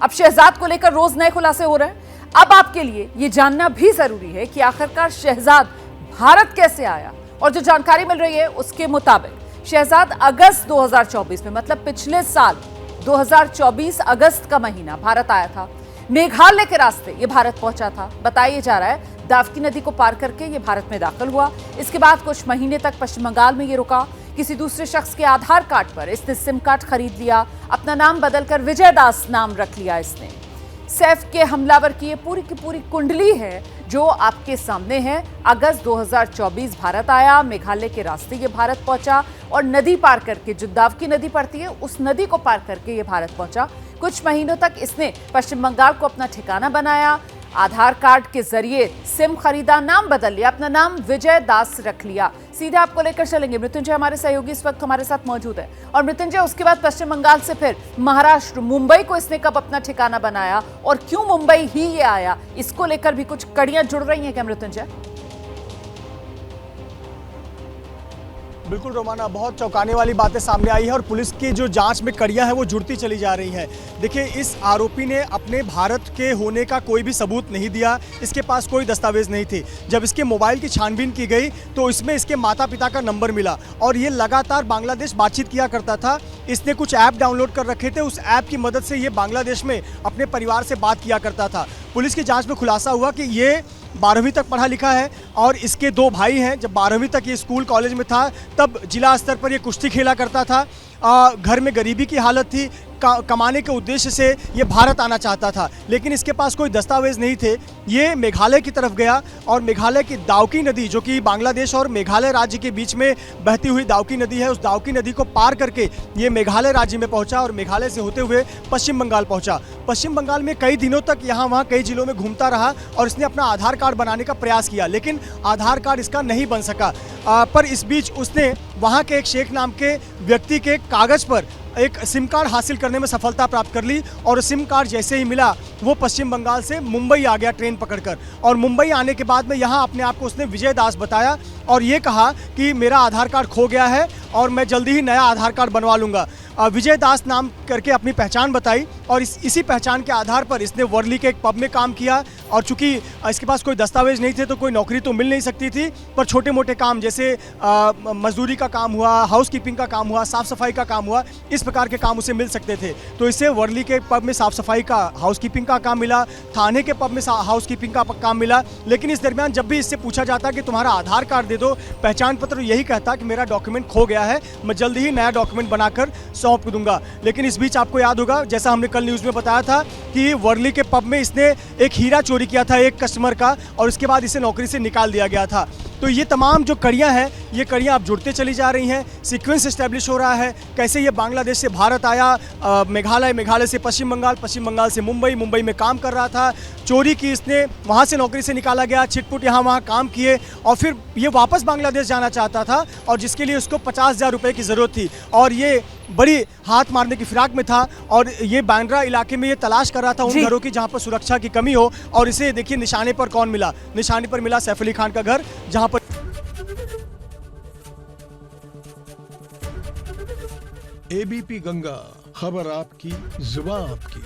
अब शहजाद को लेकर रोज नए खुलासे हो रहे हैं। अब आपके लिए यह जानना भी जरूरी है कि आखिरकार शहजाद भारत कैसे आया, और जो जानकारी मिल रही है उसके मुताबिक शहजाद अगस्त 2024 में, मतलब पिछले साल 2024 अगस्त का महीना भारत आया था। मेघालय के रास्ते ये भारत पहुंचा था। बताया जा रहा है दावकी नदी को पार करके ये भारत में दाखिल हुआ। इसके बाद कुछ महीने तक पश्चिम बंगाल में ये रुका। किसी दूसरे शख्स के आधार कार्ड पर इसने सिम कार्ड खरीद लिया, अपना नाम बदलकर विजय दास नाम रख लिया। इसने सैफ के हमलावर की ये पूरी की पूरी कुंडली है जो आपके सामने है। अगस्त 2024 भारत आया, मेघालय के रास्ते ये भारत पहुंचा और नदी पार करके, जो दावकी नदी पड़ती है उस नदी को पार करके ये भारत पहुंचा। कुछ महीनों तक इसने पश्चिम बंगाल को अपना ठिकाना बनाया, आधार कार्ड के जरिए सिम खरीदा, नाम बदल लिया, अपना नाम विजय दास रख लिया। सीधे आपको लेकर चलेंगे, मृत्युंजय हमारे सहयोगी इस वक्त हमारे साथ मौजूद है। और मृत्युंजय, उसके बाद पश्चिम बंगाल से फिर महाराष्ट्र, मुंबई को इसने कब अपना ठिकाना बनाया और क्यों मुंबई ही ये आया, इसको लेकर भी कुछ कड़ियां जुड़ रही हैं क्या मृत्युंजय? बिल्कुल रोमाना, बहुत चौंकाने वाली बातें सामने आई है और पुलिस की जो जांच में कड़ियां हैं वो जुड़ती चली जा रही हैं। देखिए, इस आरोपी ने अपने भारत के होने का कोई भी सबूत नहीं दिया, इसके पास कोई दस्तावेज नहीं थे। जब इसके मोबाइल की छानबीन की गई तो इसमें इसके माता पिता का नंबर मिला और ये लगातार बांग्लादेश बातचीत किया करता था। इसने कुछ ऐप डाउनलोड कर रखे थे, उस ऐप की मदद से ये बांग्लादेश में अपने परिवार से बात किया करता था। पुलिस की जाँच में खुलासा हुआ कि ये 12वीं तक पढ़ा लिखा है और इसके 2 भाई हैं। जब 12वीं तक ये स्कूल कॉलेज में था तब जिला स्तर पर ये कुश्ती खेला करता था। घर में गरीबी की हालत थी, कमाने के उद्देश्य से ये भारत आना चाहता था, लेकिन इसके पास कोई दस्तावेज नहीं थे। ये मेघालय की तरफ गया और मेघालय की दावकी नदी, जो कि बांग्लादेश और मेघालय राज्य के बीच में बहती हुई दावकी नदी है, उस दावकी नदी को पार करके ये मेघालय राज्य में पहुंचा और मेघालय से होते हुए पश्चिम बंगाल पहुंचा। पश्चिम बंगाल में कई दिनों तक यहाँ वहाँ कई जिलों में घूमता रहा और इसने अपना आधार कार्ड बनाने का प्रयास किया, लेकिन आधार कार्ड इसका नहीं बन सका। पर इस बीच उसने वहाँ के एक शेख नाम के व्यक्ति के कागज़ पर एक सिम कार्ड हासिल करने में सफलता प्राप्त कर ली और सिम कार्ड जैसे ही मिला वो पश्चिम बंगाल से मुंबई आ गया ट्रेन पकड़कर। और मुंबई आने के बाद में यहाँ अपने आप को उसने विजय दास बताया और ये कहा कि मेरा आधार कार्ड खो गया है और मैं जल्दी ही नया आधार कार्ड बनवा लूँगा। विजय दास नाम करके अपनी पहचान बताई और इसी पहचान के आधार पर इसने वर्ली के एक पब में काम किया। और चूंकि इसके पास कोई दस्तावेज नहीं थे तो कोई नौकरी तो मिल नहीं सकती थी, पर छोटे मोटे काम जैसे मजदूरी का काम हुआ, हाउसकीपिंग का काम हुआ, साफ़ सफाई का काम हुआ, इस प्रकार के काम उसे मिल सकते थे। तो इसे वर्ली के पब में साफ़ सफाई का, हाउसकीपिंग का काम मिला, थाने के पब में हाउसकीपिंग का काम मिला। लेकिन इस दरमियान जब भी इससे पूछा जाता कि तुम्हारा आधार कार्ड दे दो, पहचान पत्र, यही कहता कि मेरा डॉक्यूमेंट खो गया है, मैं जल्दी ही नया डॉक्यूमेंट बनाकर सौंप दूंगा। लेकिन इस बीच आपको याद होगा, जैसा हमने कल न्यूज़ में बताया था कि वर्ली के पब में इसने एक हीरा चोरी किया था एक कस्टमर का और उसके बाद इसे नौकरी से निकाल दिया गया था। तो ये तमाम जो कड़ियाँ हैं, ये कड़ियाँ अब जुड़ते चली जा रही हैं, सीक्वेंस एस्टेब्लिश हो रहा है। कैसे ये बांग्लादेश से भारत आया, मेघालय, मेघालय से पश्चिम बंगाल, पश्चिम बंगाल से मुंबई, मुंबई में काम कर रहा था, चोरी की इसने, वहाँ से नौकरी से निकाला गया, छिटपुट यहाँ वहाँ काम किए और फिर ये वापस बांग्लादेश जाना चाहता था और जिसके लिए उसको 50,000 रुपये की ज़रूरत थी और ये बड़ी हाथ मारने की फिराक में था और ये बांद्रा इलाके में ये तलाश कर रहा था उन घरों की जहाँ पर सुरक्षा की कमी हो। और इसे देखिए निशाने पर कौन मिला, निशाने पर मिला सैफ अली खान का घर, जहाँ पर एबीपी गंगा, खबर आपकी, जुबान आपकी।